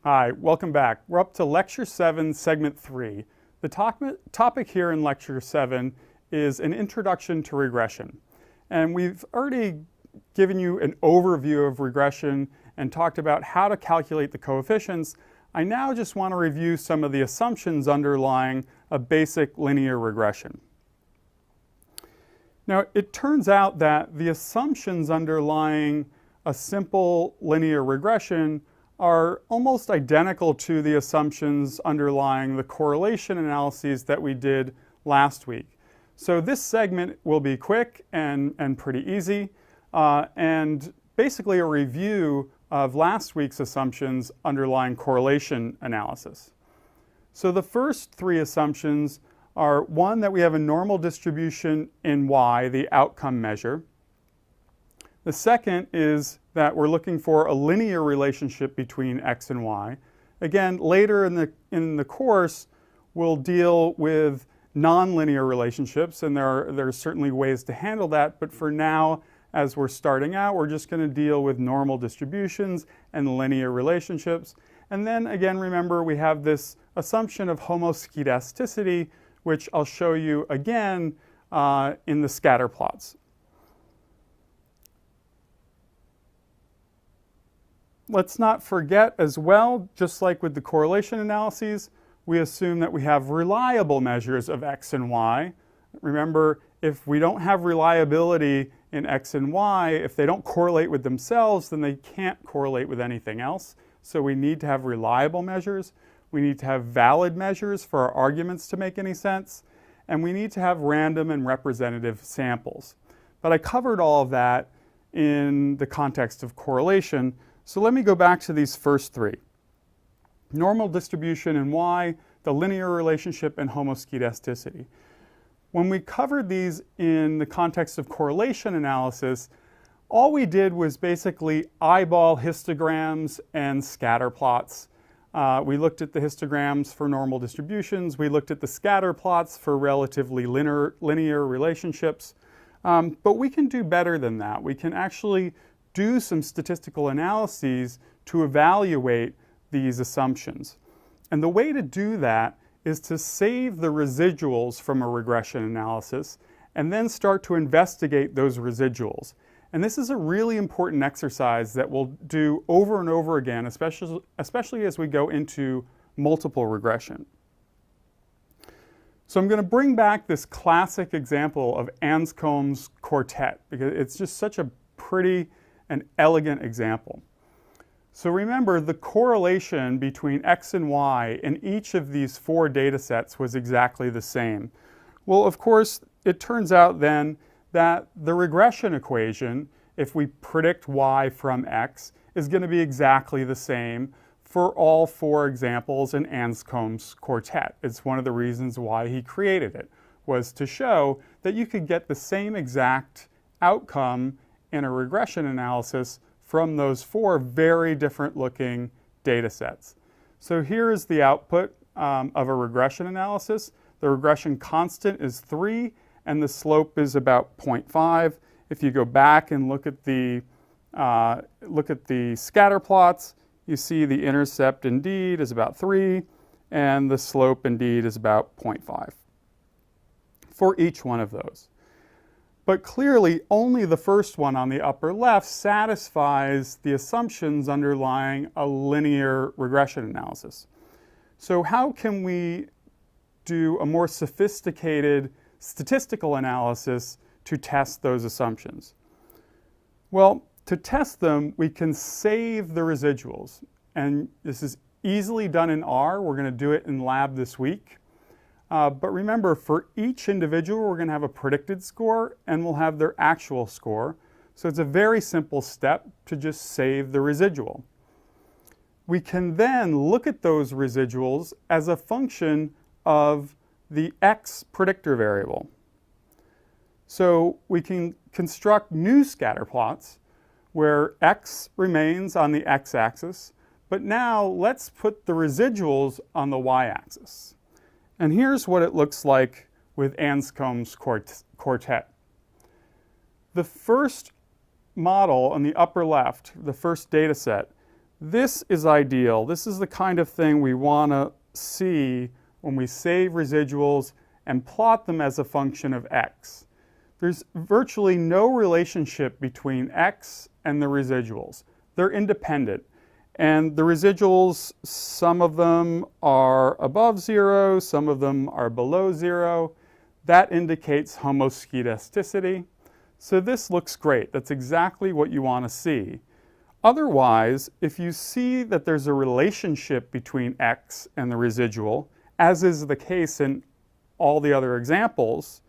Hi, welcome back. We're up to Lecture 7, Segment 3. The topic here in Lecture 7 is an introduction to regression. And we've already given you an overview of regression and talked about how to calculate the coefficients. I now just want to review some of the assumptions underlying a basic linear regression. Now, it turns out that the assumptions underlying a simple linear regression are almost identical to the assumptions underlying the correlation analyses that we did last week. So this segment will be quick and pretty easy, and basically a review of last week's assumptions underlying correlation analysis. So the first three assumptions are, one, that we have a normal distribution in y, the outcome measure. The second is that we're looking for a linear relationship between x and y. Again, later in the course, we'll deal with nonlinear relationships, and there are certainly ways to handle that, but for now, as we're starting out, we're just going to deal with normal distributions and linear relationships. And then again, remember, we have this assumption of homoskedasticity, which I'll show you again in the scatter plots. Let's not forget as well, just like with the correlation analyses, we assume that we have reliable measures of x and y. Remember, if we don't have reliability in x and y, if they don't correlate with themselves, then they can't correlate with anything else. So we need to have reliable measures. We need to have valid measures for our arguments to make any sense. And we need to have random and representative samples. But I covered all of that in the context of correlation. So let me go back to these first three. Normal distribution in y, the linear relationship, and homoskedasticity. When we covered these in the context of correlation analysis, all we did was basically eyeball histograms and scatter plots. We looked at the histograms for normal distributions. We looked at the scatter plots for relatively linear relationships. But we can do better than that. We can actually do some statistical analyses to evaluate these assumptions. And the way to do that is to save the residuals from a regression analysis and then start to investigate those residuals. And this is a really important exercise that we'll do over and over again, especially as we go into multiple regression. So I'm going to bring back this classic example of Anscombe's quartet because it's just such a pretty and elegant example. So remember, the correlation between x and y in each of these four data sets was exactly the same. Well, of course, it turns out then that the regression equation, if we predict y from x, is going to be exactly the same for all four examples in Anscombe's quartet. It's one of the reasons why he created it, was to show that you could get the same exact outcome in a regression analysis from those four very different looking data sets. So here is the output of a regression analysis. The regression constant is 3 and the slope is about 0.5. If you go back and look at the scatter plots, you see the intercept indeed is about 3 and the slope indeed is about 0.5 for each one of those. But clearly, only the first one on the upper left satisfies the assumptions underlying a linear regression analysis. So how can we do a more sophisticated statistical analysis to test those assumptions? Well, to test them, we can save the residuals. And this is easily done in R. We're going to do it in lab this week. But remember, for each individual, we're going to have a predicted score and we'll have their actual score. So it's a very simple step to just save the residual. We can then look at those residuals as a function of the x predictor variable. So we can construct new scatter plots where x remains on the x-axis, but now let's put the residuals on the y-axis. And here's what it looks like with Anscombe's quartet. The first model on the upper left, the first data set, This is ideal. This is the kind of thing we want to see when we save residuals and plot them as a function of x. There's virtually no relationship between x and the residuals. They're independent. And the residuals, some of them are above 0, some of them are below 0. That indicates homoskedasticity. So this looks great. That's exactly what you want to see. Otherwise, if you see that there's a relationship between x and the residual, as is the case in all the other examples,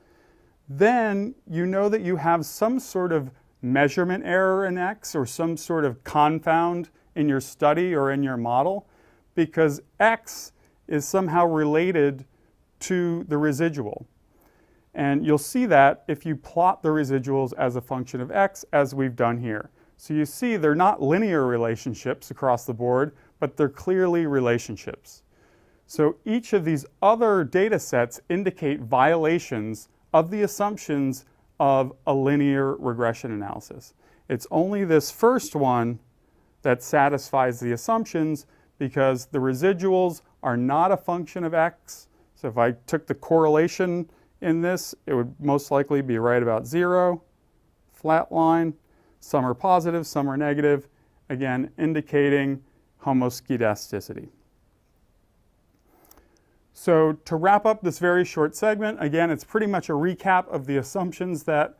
then you know that you have some sort of measurement error in x or some sort of confound in your study or in your model, because x is somehow related to the residual. And you'll see that if you plot the residuals as a function of x, as we've done here. So you see they're not linear relationships across the board, but they're clearly relationships. So each of these other data sets indicate violations of the assumptions of a linear regression analysis. It's only this first one that satisfies the assumptions because the residuals are not a function of x. So if I took the correlation in this, it would most likely be right about 0, flat line. Some are positive, some are negative, again, indicating homoskedasticity. So to wrap up this very short segment, again, it's pretty much a recap of the assumptions that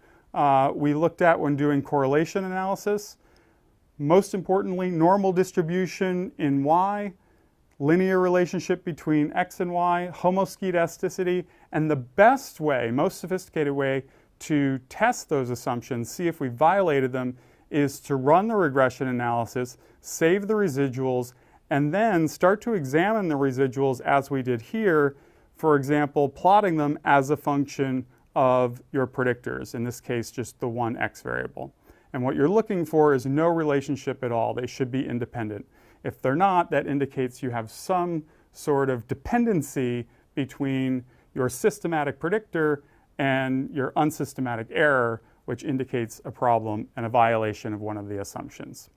we looked at when doing correlation analysis. Most importantly, normal distribution in y, linear relationship between x and y, homoskedasticity, and the best way, most sophisticated way to test those assumptions, see if we violated them, is to run the regression analysis, save the residuals, and then start to examine the residuals as we did here, for example, plotting them as a function of your predictors, in this case, just the one x variable. And what you're looking for is no relationship at all. They should be independent. If they're not, that indicates you have some sort of dependency between your systematic predictor and your unsystematic error, which indicates a problem and a violation of one of the assumptions.